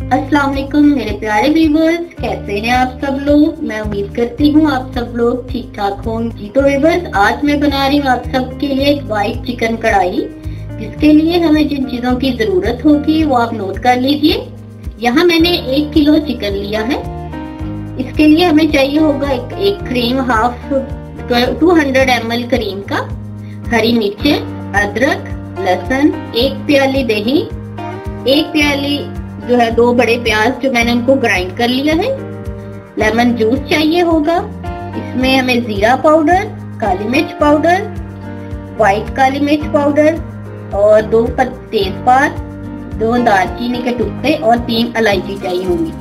अस्सलाम वालेकुम मेरे प्यारे व्यूवर्स, कैसे हैं आप सब लोग। मैं उम्मीद करती हूँ आप सब लोग ठीक ठाक होंगे। तो व्यूवर्स, आज मैं बना रही हूँ आप सबके लिए एक वाइट चिकन कढ़ाई, जिसके लिए हमें जिन चीजों की जरूरत होगी वो आप नोट कर लीजिए। यहाँ मैंने 1 किलो चिकन लिया है। इसके लिए हमें चाहिए होगा एक क्रीम, 200 ml क्रीम का, हरी मिर्चें, अदरक, लहसुन, 1 प्याली दही, 1 प्याली जो है 2 बड़े प्याज जो मैंने उनको ग्राइंड कर लिया है। लेमन जूस चाहिए होगा। इसमें हमें जीरा पाउडर, काली मिर्च पाउडर, व्हाइट काली मिर्च पाउडर और 2 तेजपात, 2 दालचीनी के टुकड़े और 3 इलायची चाहिए होंगी।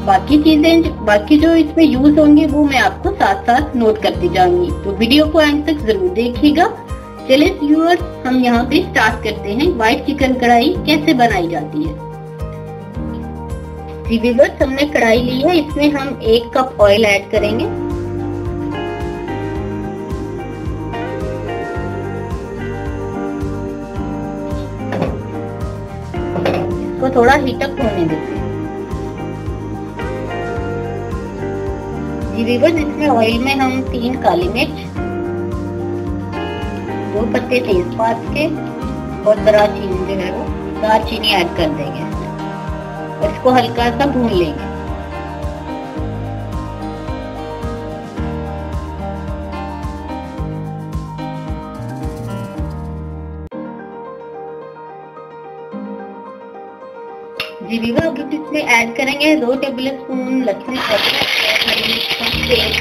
बाकी जो इसमें यूज होंगे वो मैं आपको साथ साथ नोट करती जाऊंगी, तो वीडियो को एंड तक जरूर देखिएगा। चलिए व्यूअर्स, हम यहाँ पे स्टार्ट करते हैं व्हाइट चिकन कढ़ाई कैसे बनाई जाती है। जी व्यूअर्स, हमने कढ़ाई ली है, इसमें हम 1 कप ऑयल ऐड करेंगे। इसको थोड़ा हीटअप होने देते हैं। जी व्यूअर्स, इसमें ऑयल में हम 3 काली मिर्च, 2 पत्ते तेजपात के और दालचीनी जो है वो दालचीनी ऐड कर देंगे। इसको हल्का सा भून लेंगे। जी व्यूअर्स, अब इसमें ऐड करेंगे 2 टेबलस्पून लहसुन, अदरक और हरी मिर्च का पेस्ट।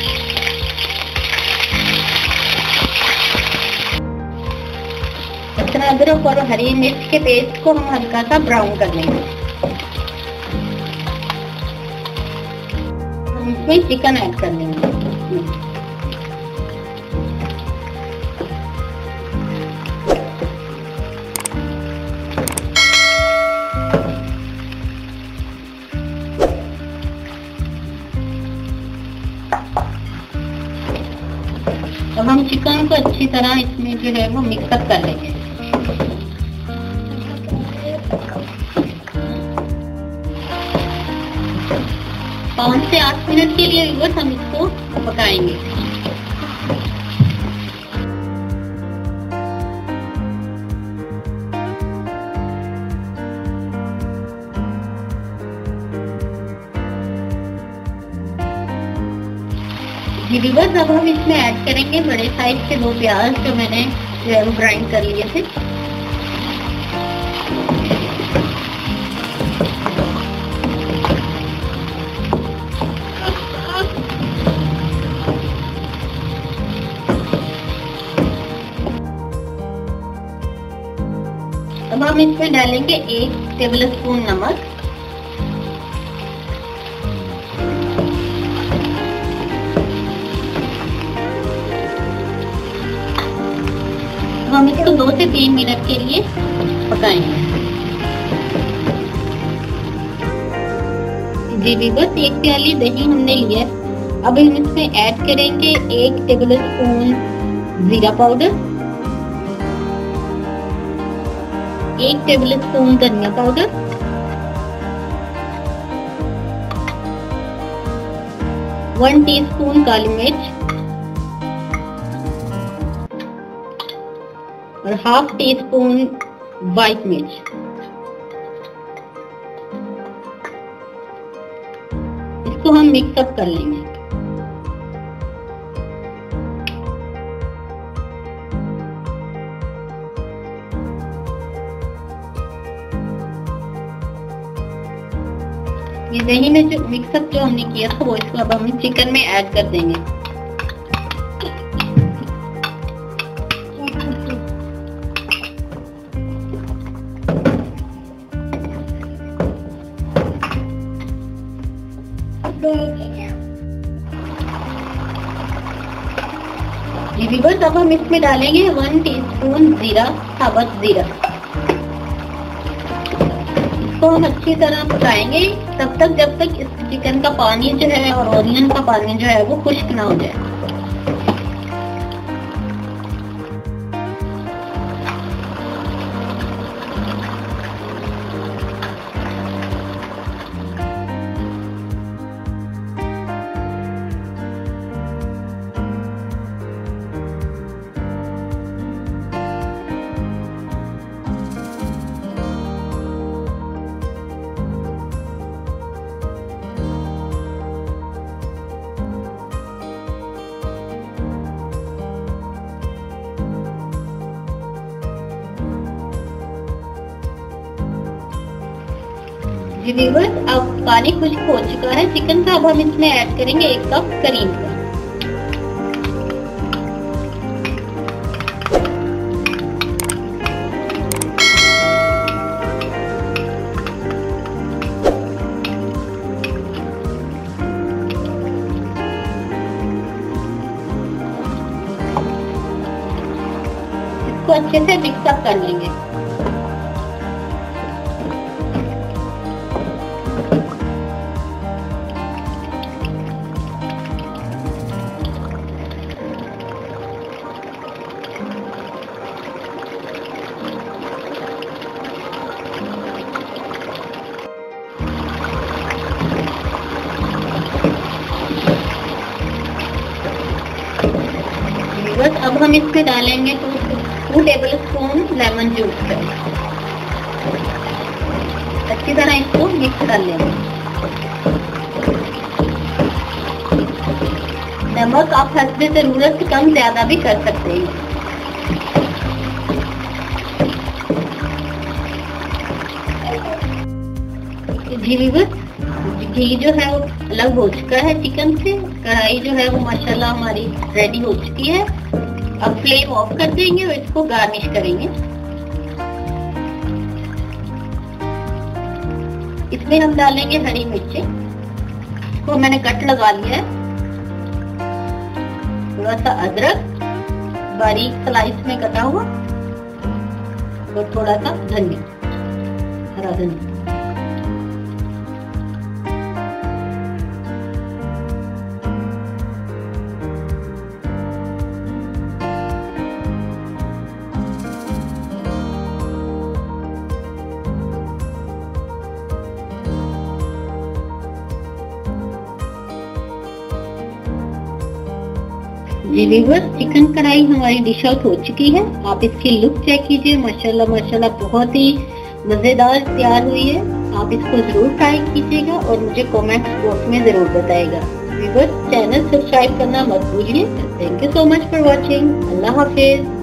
लहसुन, अदरक और हरी मिर्च के पेस्ट को हम हल्का सा ब्राउन कर लेंगे। इसमें चिकन ऐड कर लेंगे। अब हम चिकन को अच्छी तरह इसमें जो है वो मिक्सअप कर लेंगे। पाँच से 8 मिनट के लिए बस हम इसको पकाएंगे। व्यूअर्स, अब हम इसमें ऐड करेंगे बड़े साइज के 2 प्याज जो मैंने ग्राइंड कर लिए थे। अब हम इसमें डालेंगे 1 टेबलस्पून नमक, हम इसको 2 से 3 मिनट के लिए पकाएंगे। जी बस 1 प्याली दही हमने लिया है। अब हम इसमें ऐड करेंगे 1 टेबलस्पून जीरा पाउडर, 1 टेबलस्पून धनिया पाउडर, 1 टीस्पून काली मिर्च और ½ टीस्पून व्हाइट मिर्च। इसको हम मिक्सअप कर लेंगे। ये दही में जो मिक्सअप जो हमने किया था वो इसको अब हम चिकन में ऐड कर देंगे। व्यूअर्स, अब हम इसमें डालेंगे 1 टीस्पून जीरा, साबुत जीरा। इसको हम अच्छी तरह पकाएंगे तब तक जब तक इस चिकन का पानी जो है और ऑनियन का पानी जो है वो खुश्क ना हो जाए। जी व्यूअर्स, अब पानी खुश्क हो चुका है चिकन का। अब हम इसमें ऐड करेंगे 1 कप करीम का। इसको अच्छे से मिक्सअप कर लेंगे। बस अब हम इसमें डालेंगे 2 टेबल स्पून लेमन जूस का। अच्छी तरह इसको मिक्स कर लेंगे। नमक आप हस्बे जरूरत कम ज्यादा भी कर सकते हैं। घी जो है वो अलग हो चुका है चिकन से। कढ़ाई जो है वो माशाल्लाह हमारी रेडी हो चुकी है। अब फ्लेम ऑफ कर देंगे और इसको गार्निश करेंगे। इसमें हम डालेंगे हरी मिर्चें, इसको मैंने कट लगा लिया है। थोड़ा सा अदरक बारीक स्लाइस में कटा हुआ और थोड़ा सा धनिया, हरा धनिया। जी व्यूअर्स, चिकन कढ़ाई हमारी डिश आउट हो चुकी है। आप इसकी लुक चेक कीजिए, माशाल्लाह माशाल्लाह बहुत ही मजेदार तैयार हुई है। आप इसको जरूर ट्राई कीजिएगा और मुझे कमेंट बॉक्स में जरूर बताइएगा। व्यूअर्स, चैनल सब्सक्राइब करना मत भूलिए। Thank you so much for watching. Allah Hafiz.